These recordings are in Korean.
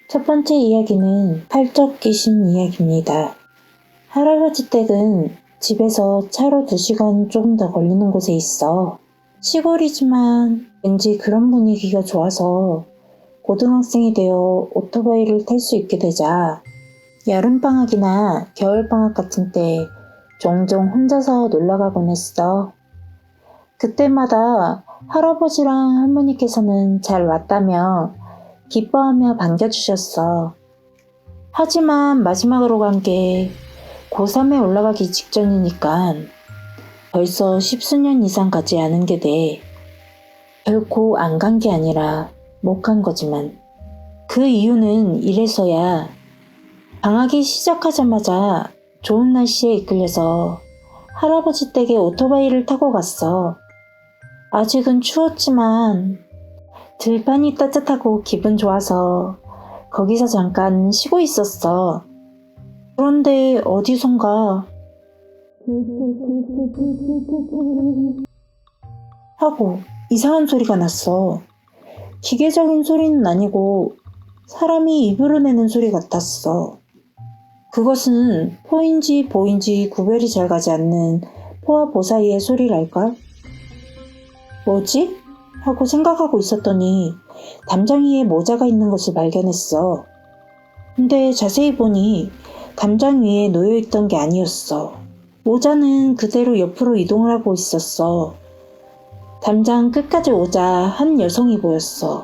첫 번째 이야기는 팔적 귀신 이야기입니다. 할아버지 댁은 집에서 차로 2시간 조금 더 걸리는 곳에 있어. 시골이지만 왠지 그런 분위기가 좋아서 고등학생이 되어 오토바이를 탈 수 있게 되자 여름방학이나 겨울방학 같은 때 종종 혼자서 놀러가곤 했어. 그때마다 할아버지랑 할머니께서는 잘 왔다며 기뻐하며 반겨주셨어. 하지만 마지막으로 간 게 고3에 올라가기 직전이니까 벌써 10수년 이상 가지 않은 게 돼. 결코 안 간 게 아니라 못 간 거지만. 그 이유는 이래서야. 방학이 시작하자마자 좋은 날씨에 이끌려서 할아버지 댁에 오토바이를 타고 갔어. 아직은 추웠지만 들판이 따뜻하고 기분 좋아서 거기서 잠깐 쉬고 있었어. 그런데 어디선가 하고 이상한 소리가 났어. 기계적인 소리는 아니고 사람이 입으로 내는 소리 같았어. 그것은 포인지 보인지 구별이 잘 가지 않는 포와 보 사이의 소리랄까? 뭐지? 하고 생각하고 있었더니 담장 위에 모자가 있는 것을 발견했어. 근데 자세히 보니 담장 위에 놓여있던 게 아니었어. 모자는 그대로 옆으로 이동을 하고 있었어. 담장 끝까지 오자 한 여성이 보였어.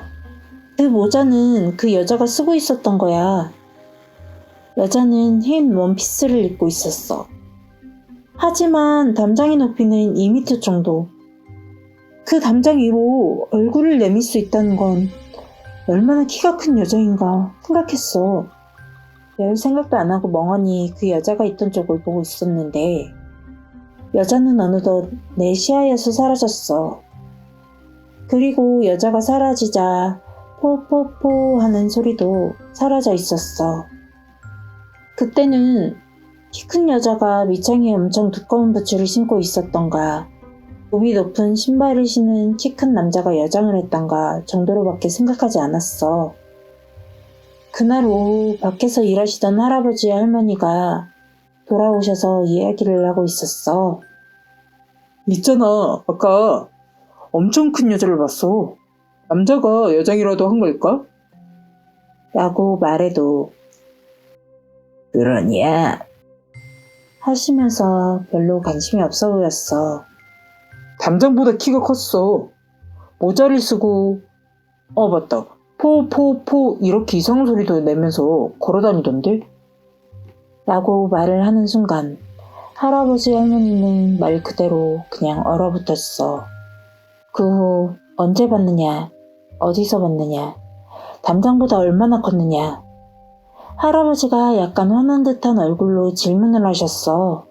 그 모자는 그 여자가 쓰고 있었던 거야. 여자는 흰 원피스를 입고 있었어. 하지만 담장의 높이는 2m 정도. 그 담장 위로 얼굴을 내밀 수 있다는 건 얼마나 키가 큰 여자인가 생각했어. 별 생각도 안 하고 멍하니 그 여자가 있던 쪽을 보고 있었는데 여자는 어느덧 내 시야에서 사라졌어. 그리고 여자가 사라지자 포포포 하는 소리도 사라져 있었어. 그때는 키 큰 여자가 밑창에 엄청 두꺼운 부츠를 신고 있었던가 굽이 높은 신발을 신은 키 큰 남자가 여장을 했던가 정도로밖에 생각하지 않았어. 그날 오후 밖에서 일하시던 할아버지 할머니가 돌아오셔서 이야기를 하고 있었어. 있잖아, 아까 엄청 큰 여자를 봤어. 남자가 여장이라도 한 걸까? 라고 말해도 그러냐? 하시면서 별로 관심이 없어 보였어. 담장보다 키가 컸어. 모자를 쓰고 맞다. 포 이렇게 이상한 소리도 내면서 걸어다니던데? 라고 말을 하는 순간 할아버지 할머니는 말 그대로 그냥 얼어붙었어. 그 후 언제 봤느냐, 어디서 봤느냐, 담장보다 얼마나 컸느냐. 할아버지가 약간 화난 듯한 얼굴로 질문을 하셨어.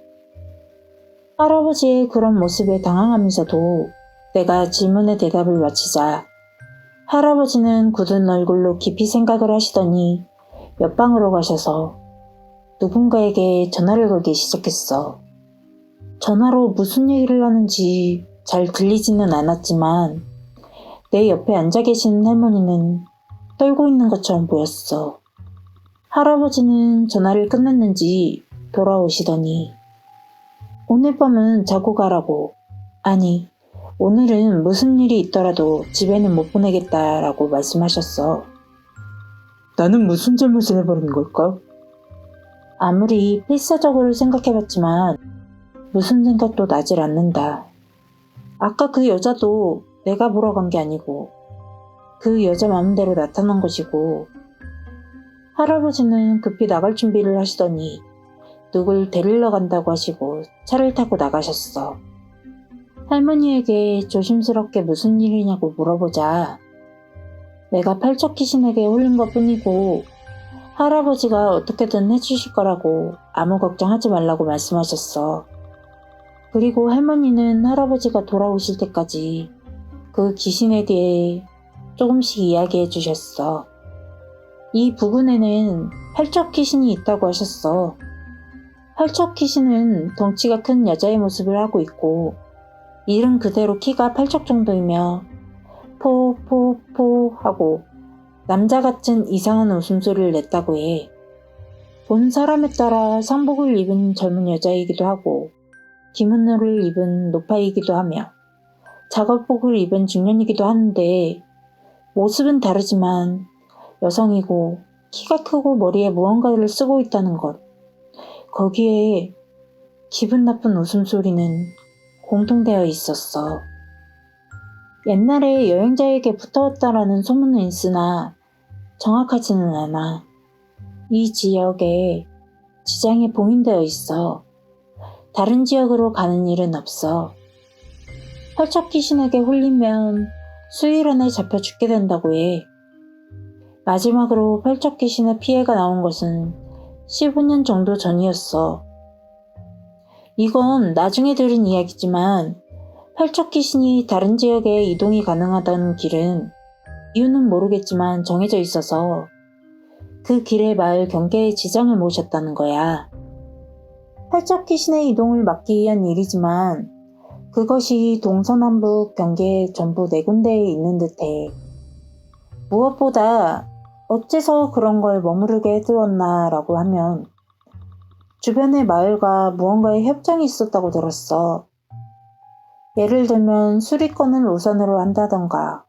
할아버지의 그런 모습에 당황하면서도 내가 질문의 대답을 마치자 할아버지는 굳은 얼굴로 깊이 생각을 하시더니 옆방으로 가셔서 누군가에게 전화를 걸기 시작했어. 전화로 무슨 얘기를 하는지 잘 들리지는 않았지만 내 옆에 앉아 계신 할머니는 떨고 있는 것처럼 보였어. 할아버지는 전화를 끝냈는지 돌아오시더니 오늘 밤은 자고 가라고. 아니, 오늘은 무슨 일이 있더라도 집에는 못 보내겠다라고 말씀하셨어. 나는 무슨 잘못을 해버린 걸까? 아무리 필사적으로 생각해봤지만 무슨 생각도 나질 않는다. 아까 그 여자도 내가 보러 간 게 아니고 그 여자 마음대로 나타난 것이고 할아버지는 급히 나갈 준비를 하시더니 누굴 데리러 간다고 하시고 차를 타고 나가셨어. 할머니에게 조심스럽게 무슨 일이냐고 물어보자 내가 팔척 귀신에게 홀린 것 뿐이고 할아버지가 어떻게든 해주실 거라고 아무 걱정하지 말라고 말씀하셨어. 그리고 할머니는 할아버지가 돌아오실 때까지 그 귀신에 대해 조금씩 이야기해 주셨어. 이 부근에는 팔척 귀신이 있다고 하셨어. 팔척 귀신은 덩치가 큰 여자의 모습을 하고 있고 이름 그대로 키가 8척 정도이며 포 하고 남자 같은 이상한 웃음소리를 냈다고 해. 본 사람에 따라 상복을 입은 젊은 여자이기도 하고 기문호를 입은 노파이기도 하며 작업복을 입은 중년이기도 하는데 모습은 다르지만 여성이고 키가 크고 머리에 무언가를 쓰고 있다는 것. 거기에 기분 나쁜 웃음소리는 공통되어 있었어. 옛날에 여행자에게 붙어왔다라는 소문은 있으나 정확하지는 않아. 이 지역에 지장이 봉인되어 있어. 다른 지역으로 가는 일은 없어. 펄쩍 귀신에게 홀리면 수일 안에 잡혀 죽게 된다고 해. 마지막으로 펄쩍 귀신의 피해가 나온 것은 15년 정도 전이었어. 이건 나중에 들은 이야기지만 펄쩍 귀신이 다른 지역에 이동이 가능하다는 길은 이유는 모르겠지만 정해져 있어서 그 길에 마을 경계에 지장을 모셨다는 거야. 펄쩍 귀신의 이동을 막기 위한 일이지만 그것이 동서남북 경계에 전부 4군데에 있는 듯해. 무엇보다 어째서 그런 걸 머무르게 해두었나 라고 하면 주변의 마을과 무언가의 협정이 있었다고 들었어. 예를 들면 수리권을 우선으로 한다던가.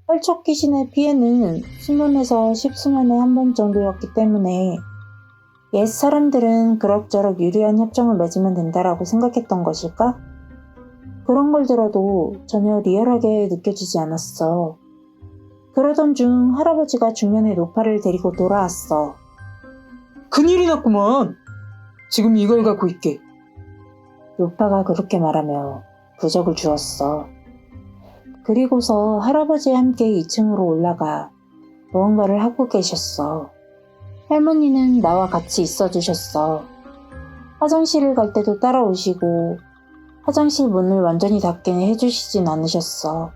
펄쩍 귀신의 피해는 수년에서 10수년에 한 번 정도였기 때문에 옛 사람들은 그럭저럭 유리한 협정을 맺으면 된다라고 생각했던 것일까? 그런 걸 들어도 전혀 리얼하게 느껴지지 않았어. 그러던 중 할아버지가 중년의 노파를 데리고 돌아왔어. 큰일이 났구먼. 지금 이걸 갖고 있게. 노파가 그렇게 말하며 부적을 주었어. 그리고서 할아버지와 함께 2층으로 올라가 무언가를 하고 계셨어. 할머니는 나와 같이 있어 주셨어. 화장실을 갈 때도 따라오시고 화장실 문을 완전히 닫게 해주시진 않으셨어.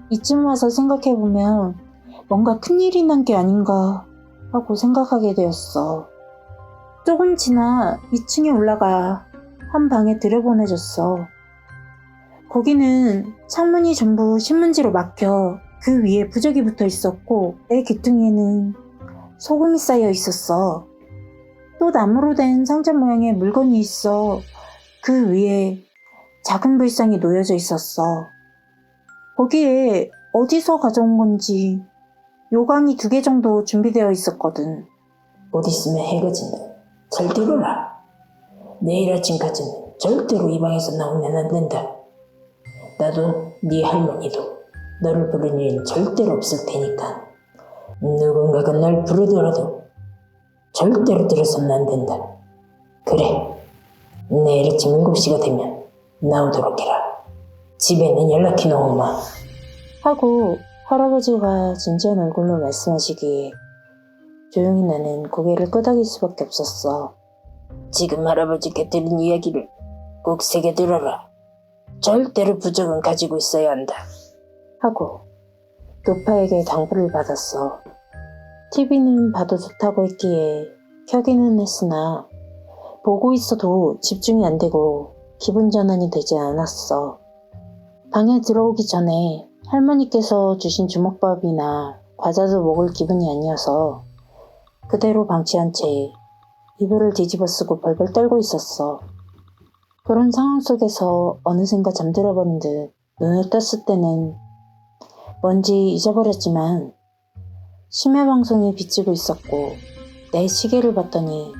이쯤 와서 생각해보면 뭔가 큰일이 난 게 아닌가 하고 생각하게 되었어. 조금 지나 2층에 올라가 한 방에 들여보내줬어. 거기는 창문이 전부 신문지로 막혀 그 위에 부적이 붙어 있었고 내 귀퉁이에는 소금이 쌓여 있었어. 또 나무로 된 상자 모양의 물건이 있어 그 위에 작은 불상이 놓여져 있었어. 거기에 어디서 가져온 건지 요강이 2개 정도 준비되어 있었거든. 곧 있으면 해가 진다. 절대로 라. 내일 아침까지는 절대로 이 방에서 나오면 안 된다. 나도 네 할머니도 너를 부르는 일은 절대로 없을 테니까 누군가가 날 부르더라도 절대로 들어서는 안 된다. 그래, 내일 아침 7시가 되면 나오도록 해라. 집에는 연락해 놓으마. 하고 할아버지가 진지한 얼굴로 말씀하시기에 조용히 나는 고개를 끄덕일 수밖에 없었어. 지금 할아버지께 들은 이야기를 꼭 새겨들어라. 절대로 부적은 가지고 있어야 한다. 하고 노파에게 당부를 받았어. TV는 봐도 좋다고 했기에 켜기는 했으나 보고 있어도 집중이 안 되고 기분 전환이 되지 않았어. 방에 들어오기 전에 할머니께서 주신 주먹밥이나 과자도 먹을 기분이 아니어서 그대로 방치한 채 이불을 뒤집어 쓰고 벌벌 떨고 있었어. 그런 상황 속에서 어느샌가 잠들어버린 듯 눈을 떴을 때는 뭔지 잊어버렸지만 심야 방송이 비치고 있었고 내 시계를 봤더니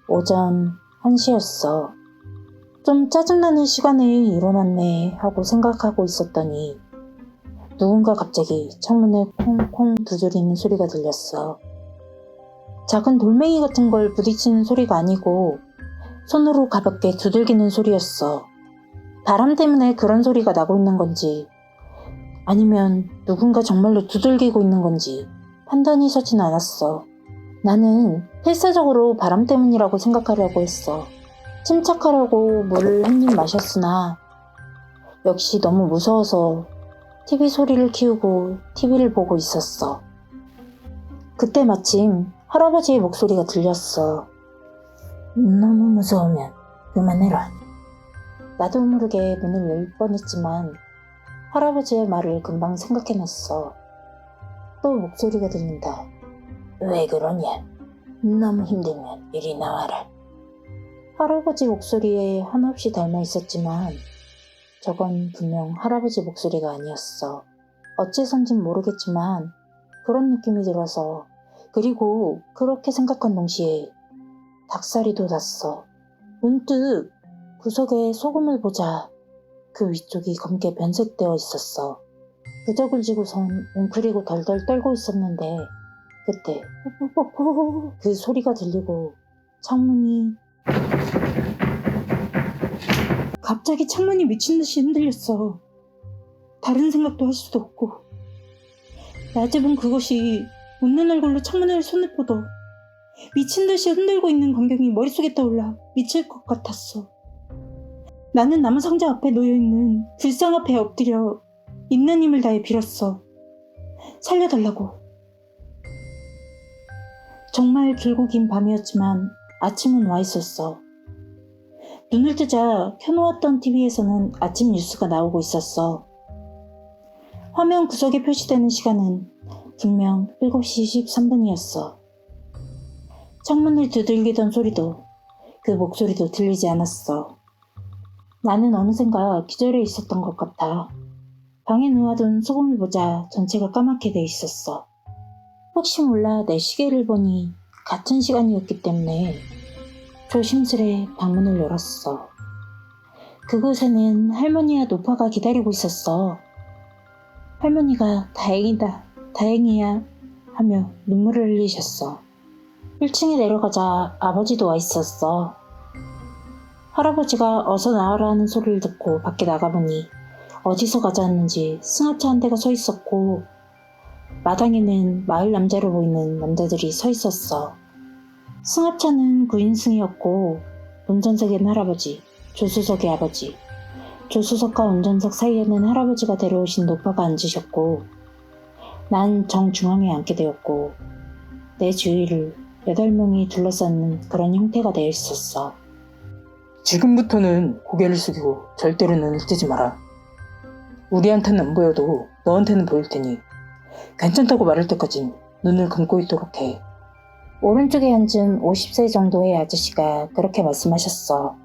오전 1시였어. 좀 짜증나는 시간에 일어났네 하고 생각하고 있었더니 누군가 갑자기 창문에 콩콩 두드리는 소리가 들렸어. 작은 돌멩이 같은 걸 부딪히는 소리가 아니고 손으로 가볍게 두들기는 소리였어. 바람 때문에 그런 소리가 나고 있는 건지 아니면 누군가 정말로 두들기고 있는 건지 판단이 서진 않았어. 나는 필사적으로 바람 때문이라고 생각하려고 했어. 침착하려고 물을 한 입 마셨으나 역시 너무 무서워서 TV 소리를 키우고 TV를 보고 있었어. 그때 마침 할아버지의 목소리가 들렸어. 너무 무서우면 그만해라. 나도 모르게 문을 열 뻔했지만 할아버지의 말을 금방 생각해냈어. 또 목소리가 들린다. 왜 그러냐? 너무 힘들면 이리 나와라. 할아버지 목소리에 한없이 닮아 있었지만 저건 분명 할아버지 목소리가 아니었어. 어째선진 모르겠지만 그런 느낌이 들어서, 그리고 그렇게 생각한 동시에 닭살이 돋았어. 문득 구석에 소금을 보자 그 위쪽이 검게 변색되어 있었어. 부적을 쥐고선 웅크리고 덜덜 떨고 있었는데 그때 그 소리가 들리고 창문이 갑자기 창문이 미친 듯이 흔들렸어. 다른 생각도 할 수도 없고 낮에 본 그것이 웃는 얼굴로 창문을 손을 뻗어 미친 듯이 흔들고 있는 광경이 머릿속에 떠올라 미칠 것 같았어. 나는 나무 상자 앞에 놓여있는 불상 앞에 엎드려 있는 힘을 다해 빌었어. 살려달라고. 정말 길고 긴 밤이었지만 아침은 와 있었어. 눈을 뜨자 켜놓았던 TV에서는 아침 뉴스가 나오고 있었어. 화면 구석에 표시되는 시간은 분명 7시 13분이었어. 창문을 두들기던 소리도 그 목소리도 들리지 않았어. 나는 어느샌가 기절해 있었던 것 같아. 방에 놓아둔 소금을 보자 전체가 까맣게 돼 있었어. 혹시 몰라 내 시계를 보니 같은 시간이었기 때문에 조심스레 방문을 열었어. 그곳에는 할머니와 노파가 기다리고 있었어. 할머니가 다행이다, 다행이야 하며 눈물을 흘리셨어. 1층에 내려가자 아버지도 와 있었어. 할아버지가 어서 나와라는 소리를 듣고 밖에 나가보니 어디서 가져왔는지 승합차 한 대가 서 있었고 마당에는 마을 남자로 보이는 남자들이 서 있었어. 승합차는 9인승이었고 운전석엔 할아버지, 조수석에 아버지, 조수석과 운전석 사이에는 할아버지가 데려오신 노파가 앉으셨고 난 정중앙에 앉게 되었고 내 주위를 8명이 둘러싸는 그런 형태가 되어 있었어. 지금부터는 고개를 숙이고 절대로 눈을 뜨지 마라. 우리한테는 안 보여도 너한테는 보일 테니 괜찮다고 말할 때까진 눈을 감고 있도록 해. 오른쪽에 앉은 50세 정도의 아저씨가 그렇게 말씀하셨어.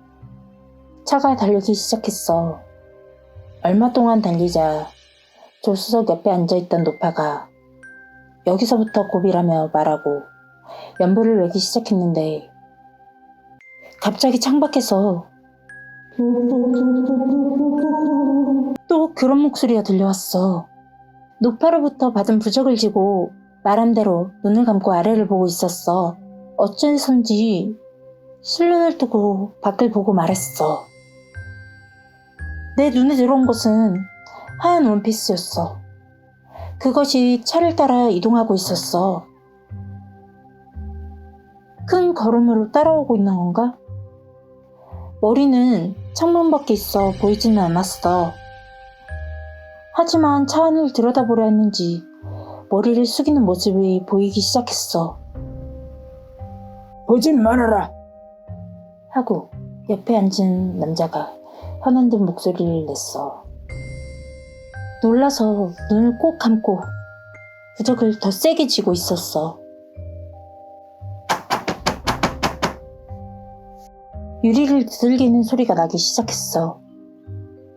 차가 달리기 시작했어. 얼마 동안 달리자 조수석 옆에 앉아있던 노파가 여기서부터 고비라며 말하고 연불을 외기 시작했는데 갑자기 창밖에서 또 그런 목소리가 들려왔어. 노파로부터 받은 부적을 쥐고 말한 대로 눈을 감고 아래를 보고 있었어. 어째선지 실눈을 뜨고 밖을 보고 말했어. 내 눈에 들어온 것은 하얀 원피스였어. 그것이 차를 따라 이동하고 있었어. 큰 걸음으로 따라오고 있는 건가? 머리는 창문 밖에 있어 보이지는 않았어. 하지만 차 안을 들여다보려 했는지 머리를 숙이는 모습이 보이기 시작했어. 보진 말아라. 하고 옆에 앉은 남자가 현안된 목소리를 냈어. 놀라서 눈을 꼭 감고 부적을 더 세게 쥐고 있었어. 유리를 두들기는 소리가 나기 시작했어.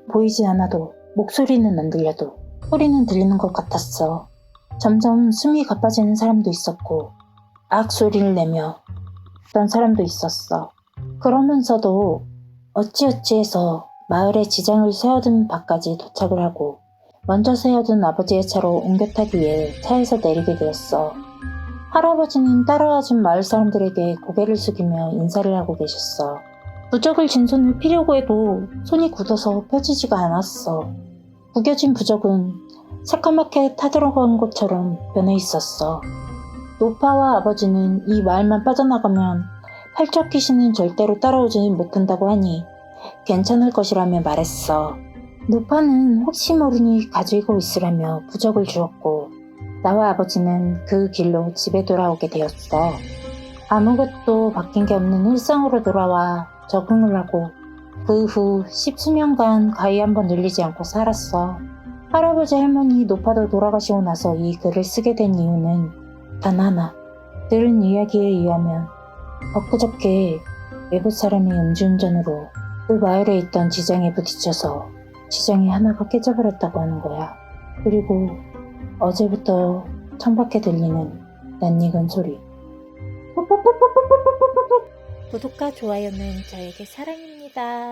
보이지 않아도 목소리는 안 들려도 소리는 들리는 것 같았어. 점점 숨이 가빠지는 사람도 있었고 악 소리를 내며 어떤 사람도 있었어. 그러면서도 어찌어찌해서 마을에 지장을 세워둔 밭까지 도착을 하고 먼저 세워둔 아버지의 차로 옮겨 타기 위해 차에서 내리게 되었어. 할아버지는 따라와준 마을 사람들에게 고개를 숙이며 인사를 하고 계셨어. 부적을 쥔 손을 피려고 해도 손이 굳어서 펴지지가 않았어. 구겨진 부적은 새까맣게 타들어간 것처럼 변해 있었어. 노파와 아버지는 이 마을만 빠져나가면 팔척 귀신은 절대로 따라오지 못한다고 하니 괜찮을 것이라며 말했어. 노파는 혹시 모르니 가지고 있으라며 부적을 주었고 나와 아버지는 그 길로 집에 돌아오게 되었어. 아무것도 바뀐 게 없는 일상으로 돌아와 적응을 하고 그 후 10수년간 가위 한번 눌리지 않고 살았어. 할아버지 할머니 노파도 돌아가시고 나서 이 글을 쓰게 된 이유는 단 하나. 들은 이야기에 의하면 엊그저께 외부 사람이 음주운전으로 그 마을에 있던 지장에 부딪혀서 지장이 하나가 깨져버렸다고 하는 거야. 그리고 어제부터 창밖에 들리는 낯익은 소리. 구독과 좋아요는 저에게 사랑입니다.